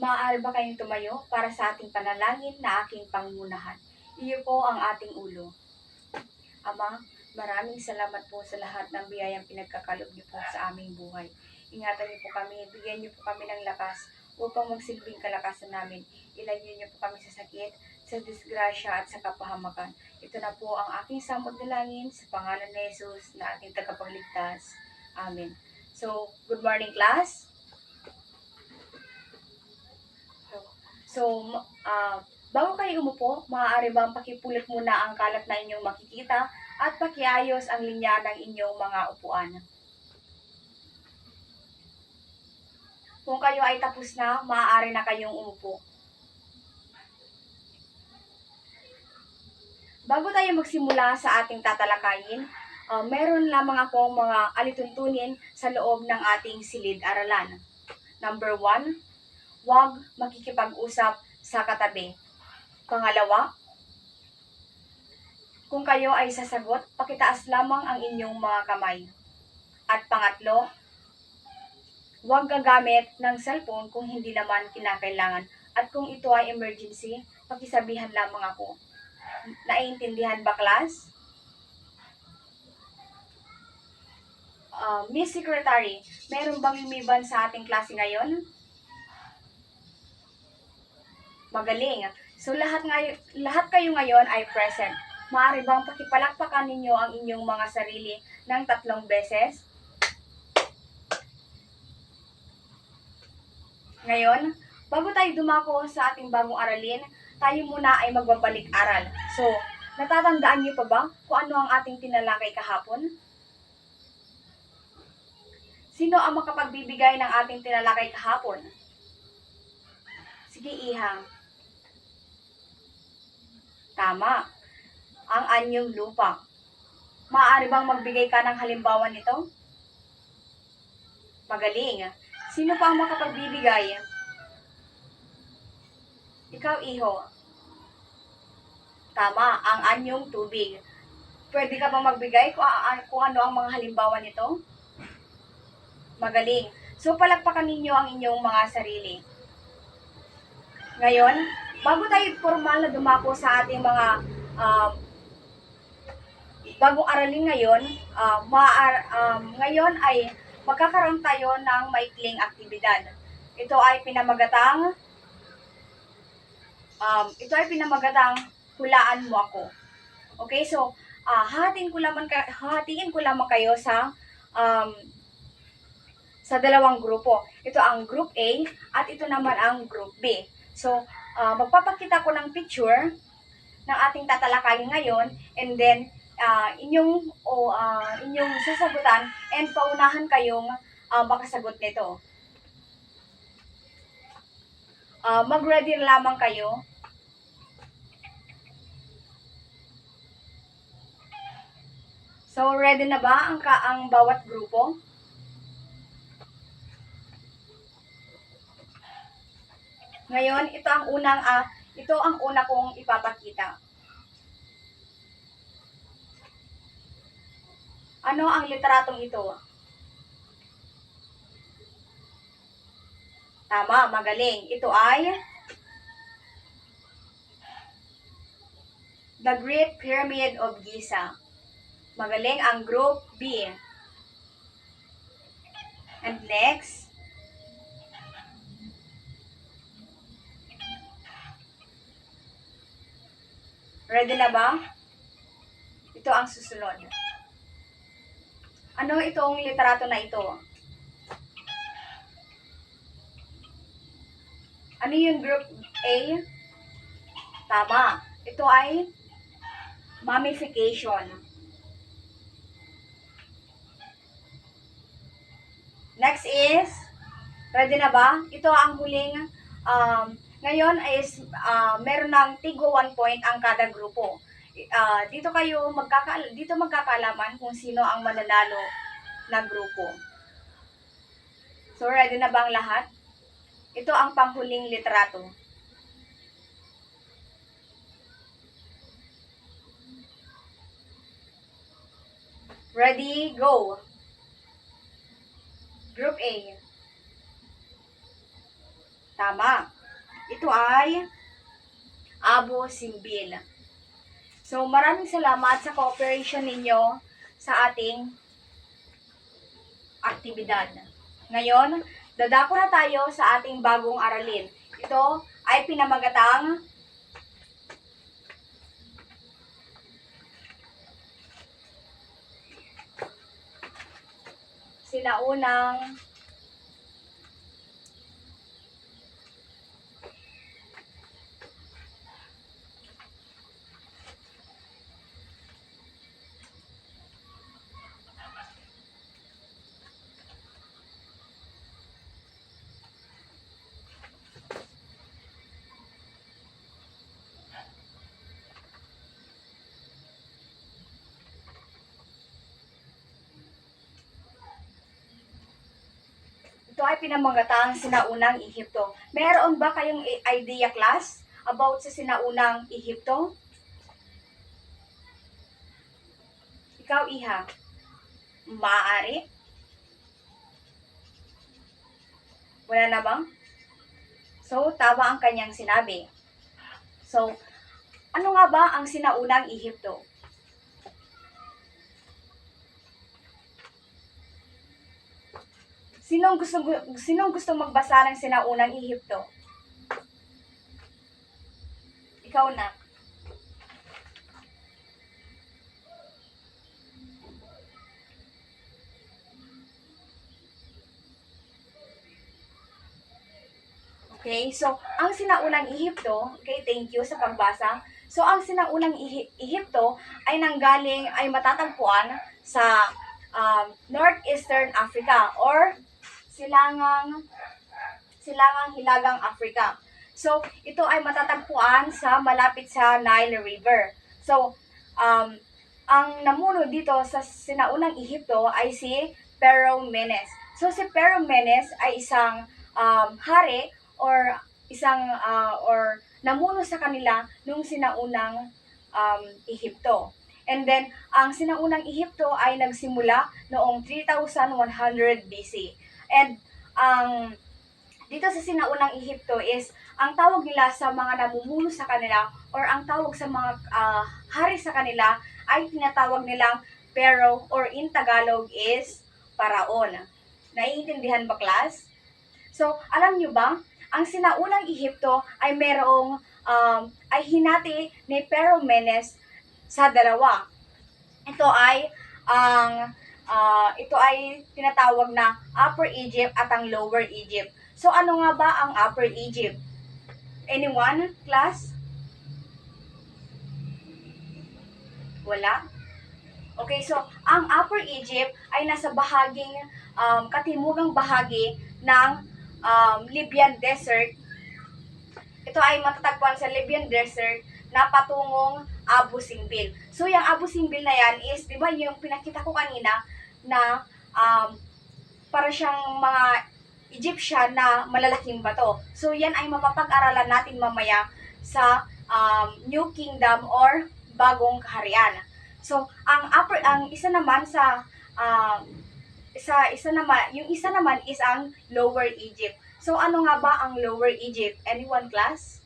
Maaari ba kayong tumayo para sa ating panalangin na aking pangunahan? Iyo po ang ating ulo. Ama, maraming salamat po sa lahat ng biyayang pinagkakalob niyo po sa aming buhay. Ingatan niyo po kami, bigyan niyo po kami ng lakas upang magsilbing kalakasan namin. Ilayo niyo po kami sa sakit, sa disgrasya at sa kapahamakan. Ito na po ang aking samot dalangin sa pangalan ni Jesus na ating tagapagligtas. Amen. So, good morning class. So, bago kayo umupo, maaari bang pakipulot muna ang kalat na inyong makikita at pakiayos ang linya ng inyong mga upuan. Kung kayo ay tapos na, maaari na kayong umupo. Bago tayo magsimula sa ating tatalakayin, meron lamang akong mga alituntunin sa loob ng ating silid-aralan. Number 1, huwag makikipag-usap sa katabi. Pangalawa, kung kayo ay sasagot, pakitaas lamang ang inyong mga kamay. At pangatlo, huwag gagamit ng cellphone kung hindi naman kinakailangan. At kung ito ay emergency, pakisabihan lamang ako. Naiintindihan ba, class? Miss Secretary, meron bang lumiban sa ating klase ngayon? Magaling. So lahat kayo ngayon ay present. Maaari bang pakipalakpakan ninyo ang inyong mga sarili ng 3 beses? Ngayon, bago tayo dumako sa ating bagong aralin, tayo muna ay magbabalik aral. So, natatandaan niyo pa ba kung ano ang ating tinalakay kahapon? Sino ang makapagbibigay ng ating tinalakay kahapon? Sige, Ihang. Tama. Ang anyong lupa. Maaari bang magbigay ka ng halimbawa nito? Magaling. Sino pa ang makapagbibigay? Ikaw, Iho. Tama, ang anyong tubig. Pwede ka bang magbigay kung ano ang mga halimbawa nito? Magaling. So, palakpakan ninyo ang inyong mga sarili. Ngayon, bago tayo formal na dumako sa ating mga bagong aralin ngayon, ngayon ay magkakaroon tayo ng maikling aktibidad. Ito ay pinamagatang hulaan mo ako. Okay, so hahatiin ko lamang kayo sa dalawang grupo. Ito ang group A at ito naman ang group B. So, magpapakita ko ng picture ng ating tatalakayin ngayon, and then inyong sasagutan, and paunahan kayong makasagot nito. Mag-ready lamang kayo. So, ready na ba ang bawat grupo? Ngayon, ito ang una kong ipapakita. Ano ang litratong ito? Tama, magaling. Ito ay The Great Pyramid of Giza. Magaling ang group B. And next, ready na ba? Ito ang susunod. Ano itong litrato na ito? Ano yung group A? Tama. Ito ay mummification. Next is, ready na ba? Ito ang huling, ngayon is meron ng tigo 1 point ang kada grupo. Dito magkakaalaman kung sino ang mananalo na grupo. So, ready na ba ang lahat? Ito ang panghuling litrato. Ready, go! Group A. Tama. Ito ay Abu Simbel. So, maraming salamat sa cooperation ninyo sa ating aktibidad. Ngayon, dadako na tayo sa ating bagong aralin. Ito ay pinamagatang sinaunang ito ay pinamagatang sinaunang Ehipto. Meron ba kayong idea, class, about sa sinaunang Ehipto? Ikaw, Iha, maaari? Wala na bang? So, tama ang kanyang sinabi. So, ano nga ba ang sinaunang Ehipto? Sinong gusto magbasa ng sinaunang Ehipto? Ikaw na. Okay, so ang sinaunang Ehipto, okay, thank you sa pagbasa. So ang sinaunang Ehipto ay nanggaling, ay matatagpuan sa northeastern Africa or silangang hilagang Africa. So ito ay matatagpuan sa malapit sa Nile River. So ang namuno dito sa sinaunang Ehipto ay si Pharaoh Menes. So si Pharaoh Menes ay isang hari or or namuno sa kanila nung sinaunang Ehipto. And then, ang sinaunang Ehipto ay nagsimula noong 3100 BC. And dito sa sinaunang Ehipto is, ang tawag nila sa mga namumuno sa kanila or ang tawag sa mga hari sa kanila ay tinatawag nilang Pharaoh or in Tagalog is Paraon. Naiintindihan ba, class? So, alam nyo ba, ang sinaunang Ehipto ay merong ay hinati ni Pharaoh Menes sa dalawa. Ito ay tinatawag na Upper Egypt at ang Lower Egypt. So ano nga ba ang Upper Egypt? Anyone, class? Wala? Okay, so ang Upper Egypt ay nasa bahaging katimugang bahagi ng Libyan Desert. Ito ay matatagpuan sa Libyan Desert na patungong Abu Simbel. So, yung Abu Simbel na yan is, di ba yung pinakita ko kanina na para siyang mga Egyptian na malalaking bato. So, yan ay mapapag-aralan natin mamaya sa New Kingdom or Bagong Kaharian. So, ang isa naman sa yung isa naman is ang Lower Egypt. So, ano nga ba ang Lower Egypt? Anyone, class?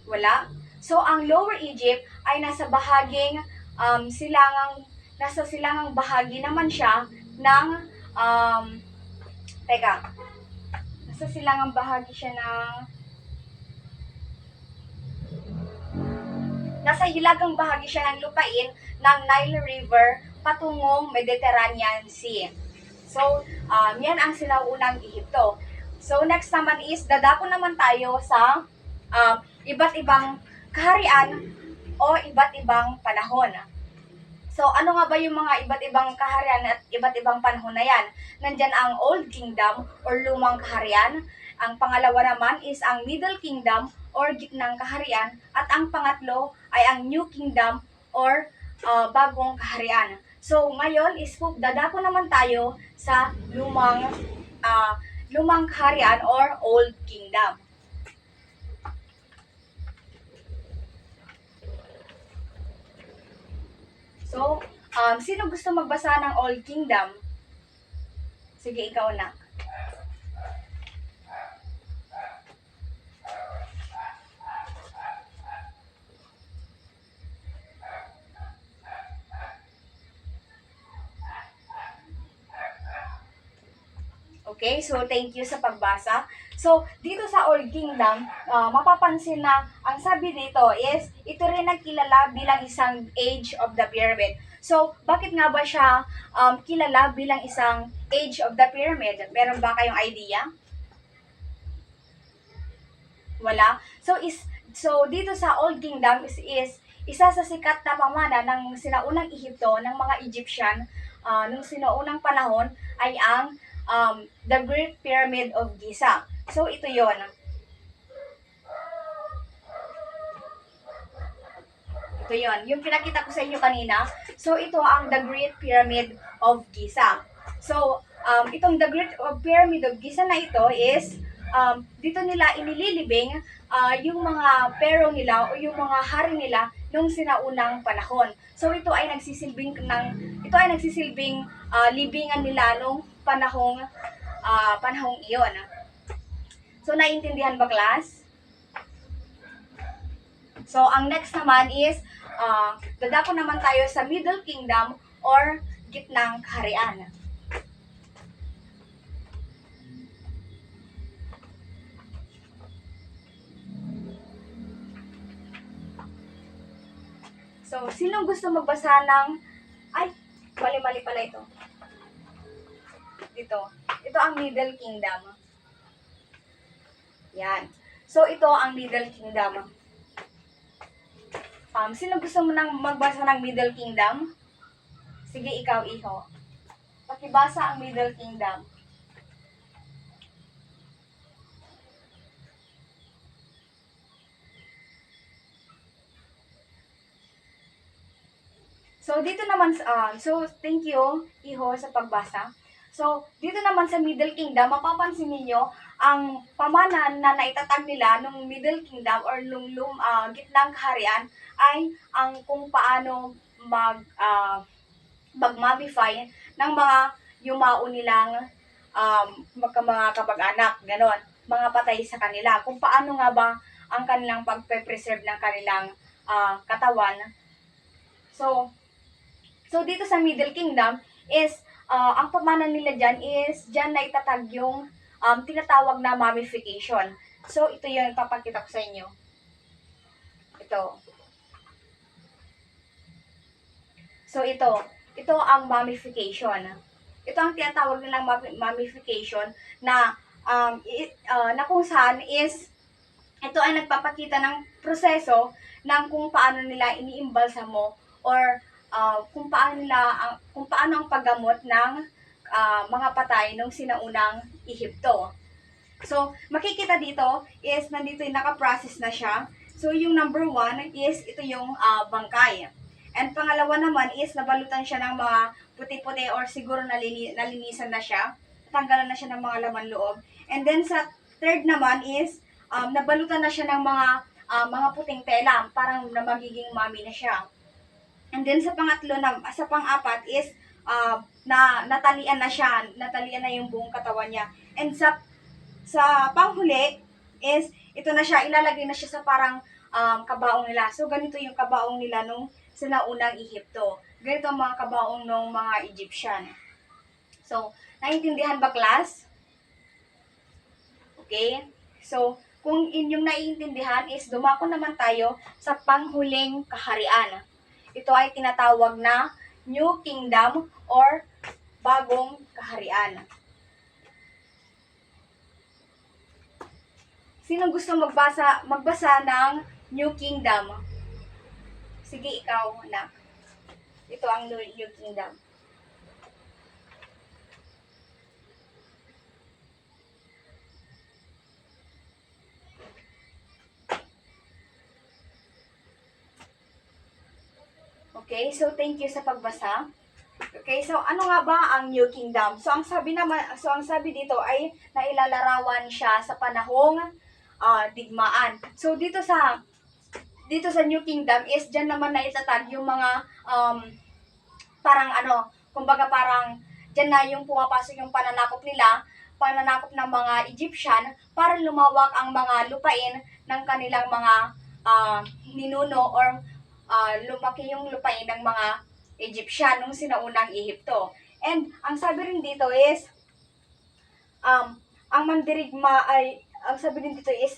Wala? So, ang Lower Egypt ay nasa bahaging nasa silangang bahagi naman siya ng nasa silangang bahagi siya nasa hilagang bahagi siya ng lupain ng Nile River patungong Mediterranean Sea. So, yan ang sinaunang Ehipto. So, next naman is, dadako naman tayo sa iba't ibang kaharian o iba't ibang panahon. So, ano nga ba yung mga iba't ibang kaharian at iba't ibang panahon na yan? Nandyan ang Old Kingdom or Lumang Kaharian. Ang pangalawa naman is ang Middle Kingdom or Gitnang Kaharian. At ang pangatlo ay ang New Kingdom or Bagong Kaharian. So, ngayon is dadako naman tayo sa Lumang Kaharian or Old Kingdom. So, sino gusto magbasa ng Old Kingdom? Sige, ikaw na. Okay, so thank you sa pagbasa. So, dito sa Old Kingdom, mapapansin na ang sabi dito is, ito rin ang kilala bilang isang age of the pyramid. So, bakit nga ba siya kilala bilang isang age of the pyramid? Meron ba kayong idea? Wala. So dito sa Old Kingdom is isa sa sikat na pamana ng sinaunang Ehipto ng mga Egyptian nung sinaunang panahon ay ang the Great Pyramid of Giza. So ito 'yon. Ito 'yon. Yung pinakita ko sa inyo kanina. So ito ang the Great Pyramid of Giza. So itong the Great Pyramid of Giza na ito is dito nila inililibing yung mga pharaoh nila o yung mga hari nila nung sinaunang panahon. So ito ay nagsisilbing libingan nila nung panahong iyon. So naiintindihan ba, class? So ang next naman is dadako naman tayo sa Middle Kingdom or gitnang kaharian. So, sino gusto magbasa ng... Ay, mali-mali pala ito. Dito. Ito ang Middle Kingdom. Yan. So, ito ang Middle Kingdom. Sino gusto mo nang magbasa ng Middle Kingdom? Sige, ikaw, Iho. Pakibasa ang Middle Kingdom. So, dito naman, thank you, Iho, sa pagbasa. So, dito naman sa Middle Kingdom, mapapansin ninyo, ang pamanan na naitatag nila nung Middle Kingdom or nung gitnang kaharian ay ang kung paano mag-mummify ng mga yumao nilang mga kapag-anak, ganon, mga patay sa kanila. Kung paano nga ba ang kanilang pagpe-preserve ng kanilang katawan. So dito sa Middle Kingdom is, ang pamanan nila dyan is, dyan na itatag yung tinatawag na mummification. So ito yung ipapakita ko sa inyo. Ito. So ito ang mummification. Ito ang tinatawag nilang mummification na na kung saan is, ito ay nagpapakita ng proseso ng kung paano nila iniimbalsamo or kung paano ang paggamot ng mga patay nung sinaunang Ehipto. So, makikita dito is nandito yung naka-process na siya. So, yung number 1 is ito yung bangkay. And pangalawa naman is nabalutan siya ng mga puti-puti or siguro nalinisan na siya. Tanggalan na siya ng mga laman loob. And then sa third naman is nabalutan na siya ng mga puting tela, parang na magiging mummy na siya. And then sa pang-apat is natalian na yung buong katawan niya. And sa panghuli is ito na siya, ilalagay na siya sa parang kabaong nila. So ganito yung kabaong nila nung sinaunang Ehipto. Ganito ang mga kabaong ng mga Egyptian. So, naiintindihan ba, class? Okay? So, kung inyong naiintindihan is dumako naman tayo sa panghuling kaharian. Ito ay tinatawag na New Kingdom or bagong kaharian. Sino gusto magbasa ng New Kingdom? Sige, ikaw, anak. Ito ang New Kingdom. Okay, so thank you sa pagbasa. Okay, so ano nga ba ang New Kingdom? So ang sabi dito ay nailalarawan siya sa panahong digmaan. So dito sa New Kingdom is diyan naman naitatag yung mga kumbaga parang diyan na yung pumapasok yung pananakop ng mga Egyptian para lumawak ang mga lupain ng kanilang mga ninuno or lumaki yung lupain ng mga Egyptian nung sinaunang Ehipto. And ang sabi rin dito is ang mandirigma ay, ang sabi din dito is,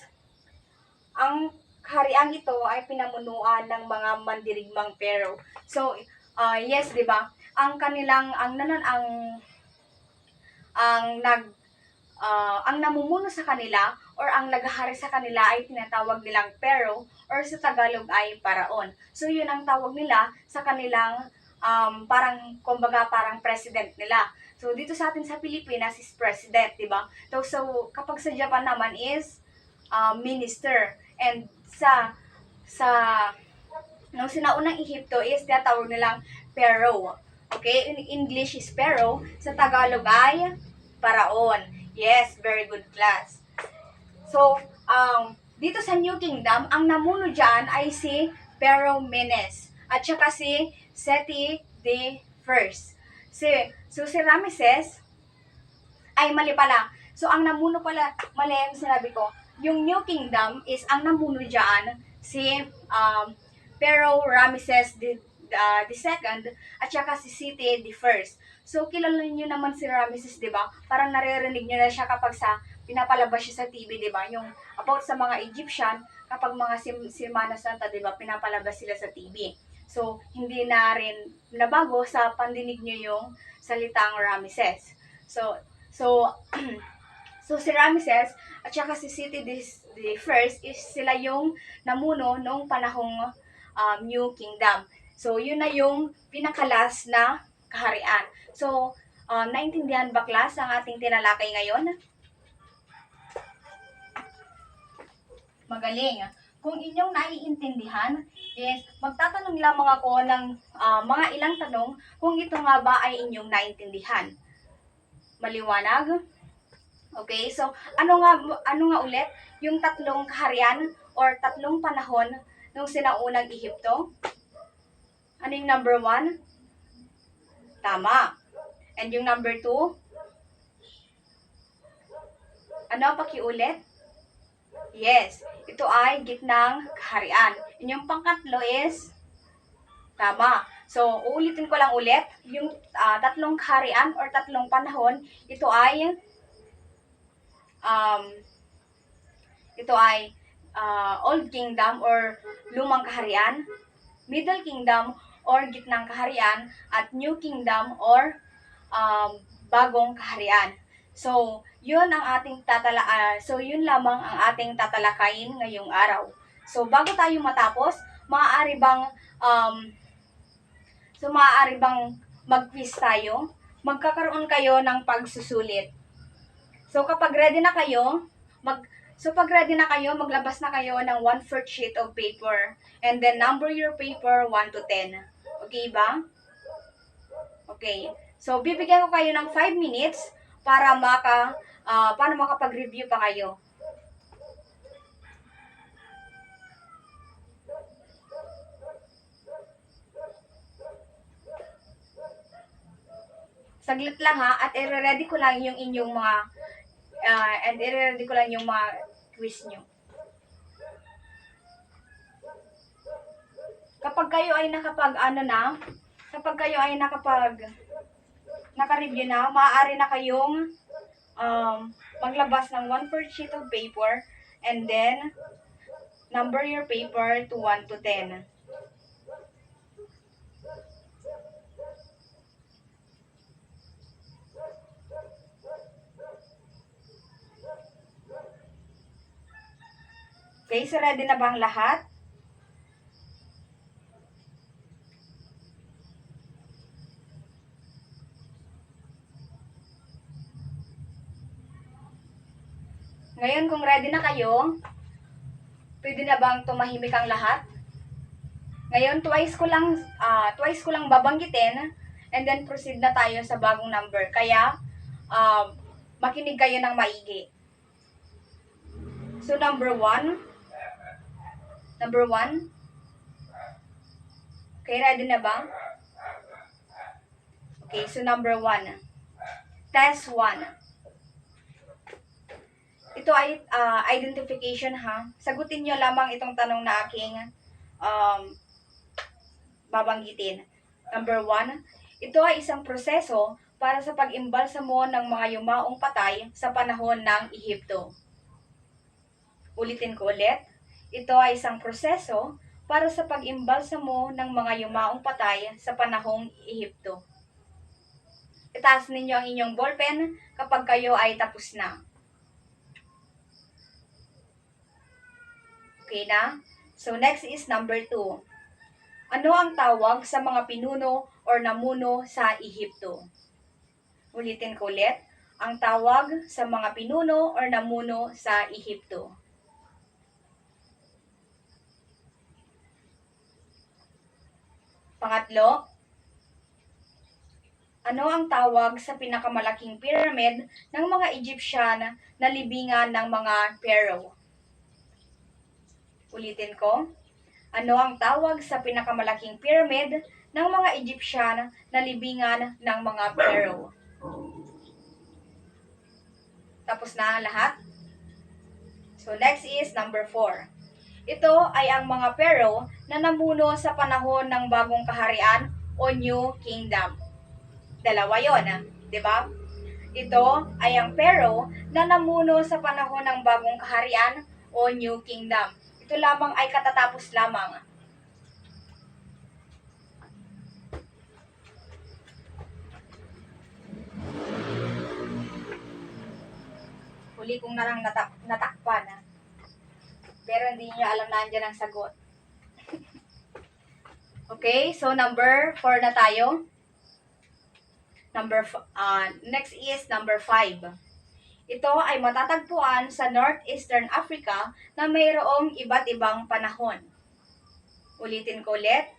ang kaharian ito ay pinamunuan ng mga mandirigmang Pero. So, yes, 'di ba? Ang kanilang ang namumuno sa kanila or ang naghahari sa kanila ay tinatawag nilang Pero or sa Tagalog ay Paraon. So, yun ang tawag nila sa kanilang parang, kumbaga, parang president nila. So, dito sa atin sa Pilipinas is president, di ba? So, kapag sa Japan naman is minister. And sa nung sinaunang Ehipto is tinatawag nilang Pharaoh. Okay? In English is Pharaoh. Sa Tagalog ay Paraon. Yes, very good class. So, dito sa New Kingdom, ang namuno dyan ay si Pharaoh Menes at saka si Seti the First. Si Ramesses ay mali pala. So, ang namuno pala, mali ang sinabi ko. Yung New Kingdom is ang namuno dyan si Pharaoh Ramesses the Second at saka si Seti the First. So, kilala niyo naman si Ramesses, di ba? Parang naririnig niyo na siya kapag pinapalabas siya sa TV, di ba? Yung about sa mga Egyptian, kapag mga Semana Santa, di ba? Pinapalabas sila sa TV. So, hindi na rin nabago sa pandinig niyo yung salitang Ramesses. So, si Ramesses at saka si Seti the First is sila yung namuno nung panahong New Kingdom. So, yun na yung pinakalas na kaharian. So, naintindihan ba, class, ang ating tinalakay ngayon? Magaling. Kung inyong naiintindihan, is magtatanong lamang ako ng mga ilang tanong kung ito nga ba ay inyong naintindihan. Maliwanag? Okay, so ano nga ulit yung tatlong kaharian or tatlong panahon nung sinaunang Ehipto? Ano yung number 1? Tama. And yung number 2? Ano, pakiulit? Yes, ito ay gitnang kaharian. And yung pangkatlo is tama. So, uulitin ko lang ulit, yung tatlong kaharian or tatlong panahon, ito ay Old Kingdom or Lumang Kaharian, Middle Kingdom or Gitnang Kaharian, at New Kingdom or Bagong Kaharian. So, yun lamang ang ating tatalakayin ngayong araw. So, bago tayo matapos, maaari bang mag-quiz tayo? Magkakaroon kayo ng pagsusulit. So, pag ready na kayo, maglabas na kayo ng 1/4 sheet of paper and then number your paper 1 to 10. Okay ba? Okay. So, bibigyan ko kayo ng 5 minutes para makapag-review pa kayo. Saglit lang ha, at i-ready ko lang yung inyong mga quiz nyo. Kapag kayo ay naka-review na, maaari na kayong maglabas ng 1/4 sheet of paper and then number your paper to 1 to 10. Okay, so ready na ba ang lahat? Ngayon, kung ready na kayo, pwede na bang tumahimik ang lahat? Ngayon, twice ko lang babanggitin and then proceed na tayo sa bagong number. Kaya, makinig kayo ng maigi. So, number 1. Okay, ready na ba? Okay, so number 1. Test 1. Ito ay identification ha. Sagutin nyo lamang itong tanong na aking babanggitin. Number 1. Ito ay isang proseso para sa pag-imbalsamo ng mga yumaong patay sa panahon ng Ehipto. Ulitin ko ulit, ito ay isang proseso para sa pag-imbalsamo ng mga yumaong patay sa panahong Ehipto. Itaas ninyo ang inyong ballpen kapag kayo ay tapos na. Okay na? So next is number 2. Ano ang tawag sa mga pinuno or namuno sa Ehipto? Ulitin ko ulit, ang tawag sa mga pinuno or namuno sa Ehipto. Pangatlo, ano ang tawag sa pinakamalaking pyramid ng mga Egyptian na libingan ng mga pharaoh? Ulitin ko, ano ang tawag sa pinakamalaking pyramid ng mga Egyptian na libingan ng mga pharaoh? Tapos na lahat? So next is number 4. Ito ay ang mga pharaoh na namuno sa panahon ng bagong kaharian o New Kingdom. Dalawa yon, di ba? Ito ay ang pharaoh na namuno sa panahon ng bagong kaharian o New Kingdom. Ito lamang ay katatapos lamang. Huli kong narang natakpan. Pero hindi nyo alam na andyan ang sagot. Okay, so number 4 na tayo. Next is number 5. Ito ay matatagpuan sa Northeastern Africa na mayroong iba't ibang panahon. Ulitin ko ulit.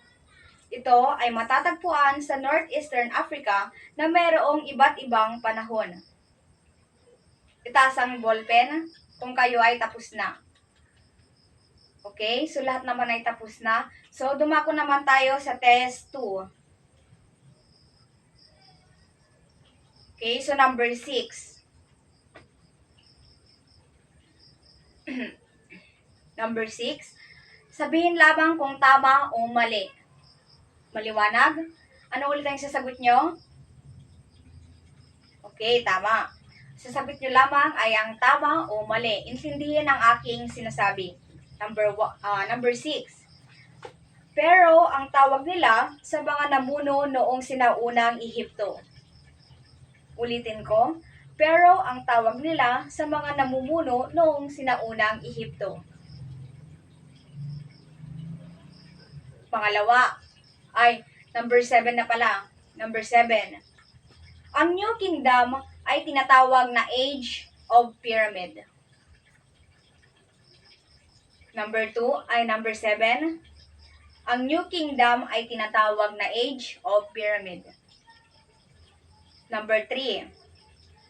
Ito ay matatagpuan sa Northeastern Africa na mayroong iba't ibang panahon. Itaas ang ballpen kung kayo ay tapos na. Okay, so lahat naman ay tapos na. So dumako naman tayo sa test 2. Okay, so number 6. Number 6. Sabihin lamang kung tama o mali. Maliwanag? Ano ulit ang sasagot nyo? Okay, tama. Sasagot nyo lamang ay ang tama o mali. Intindihin ang aking sinasabi. Number 6. Pero ang tawag nila sa mga namuno noong sinaunang Ehipto. Ulitin ko. Pero ang tawag nila sa mga namumuno noong sinaunang Ehipto. Pangalawa. Number 7 na pala. Number 7. Ang New Kingdom ay tinatawag na Age of Pyramid. Number 7. Ang New Kingdom ay tinatawag na Age of Pyramid. Number 3.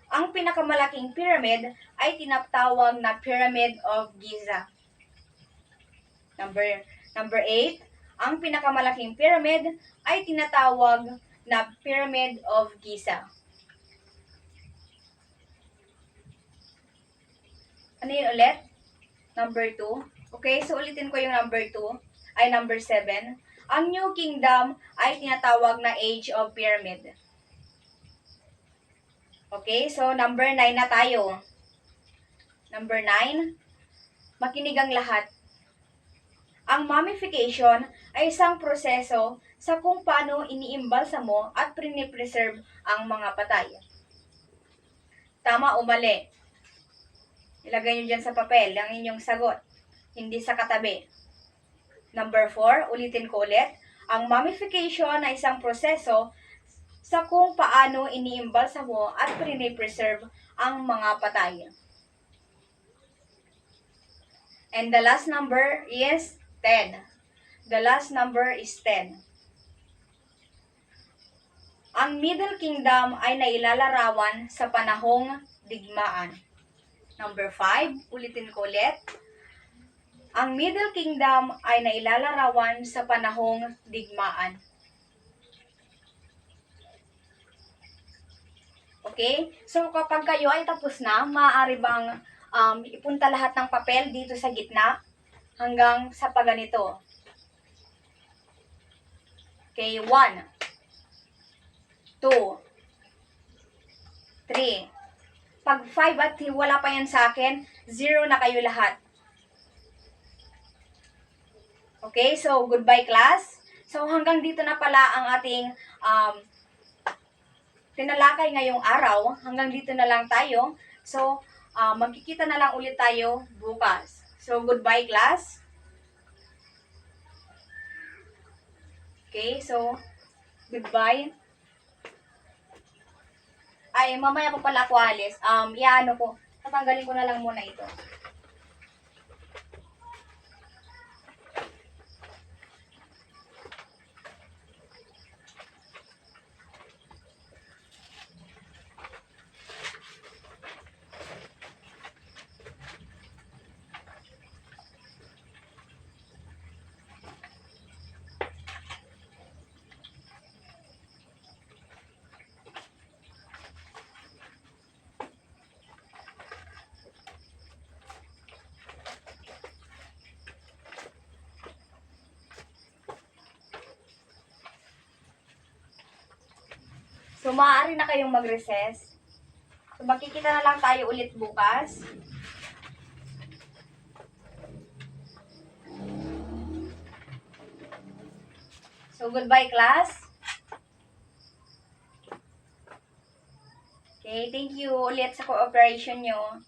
Ang pinakamalaking pyramid ay tinatawag na Pyramid of Giza. Number 8. Ang pinakamalaking pyramid ay tinatawag na Pyramid of Giza. Ano yun ulit? Number 2. Okay, so ulitin ko yung number 2. Number 7. Ang New Kingdom ay tinatawag na Age of Pyramid. Okay, so number 9 na tayo. Number 9. Makinig ang lahat. Ang mummification ay isang proseso sa kung paano iniimbalsamo at prinipreserve ang mga patay. Tama o mali? Ilagay nyo dyan sa papel ang inyong sagot, hindi sa katabi. Number 4, ulitin ko ulit. Ang mummification ay isang proseso sa kung paano iniimbalsamo at prinipreserve ang mga patay. And the last number is 10. The last number is 10. Ang Middle Kingdom ay nailalarawan sa panahong digmaan. Number 5, ulitin ko ulit. Ang Middle Kingdom ay nailalarawan sa panahong digmaan. Okay? So kapag kayo ay tapos na, maaari bang ipunta lahat ng papel dito sa gitna hanggang sa paganito? Okay, 1, 2, 3. Pag 5 at wala pa yan sa akin, 0 na kayo lahat. Okay, so goodbye class. So hanggang dito na pala ang ating tinalakay ngayong araw. Hanggang dito na lang tayo. So magkikita na lang ulit tayo bukas. So goodbye class. Okay, so goodbye. Ay, mamaya ko pala ako alis. Iano ko. Tatanggalin ko na lang muna ito. So, maaari na kayong mag-recess. So, magkikita na lang tayo ulit bukas. So, goodbye class. Okay, thank you ulit sa cooperation nyo.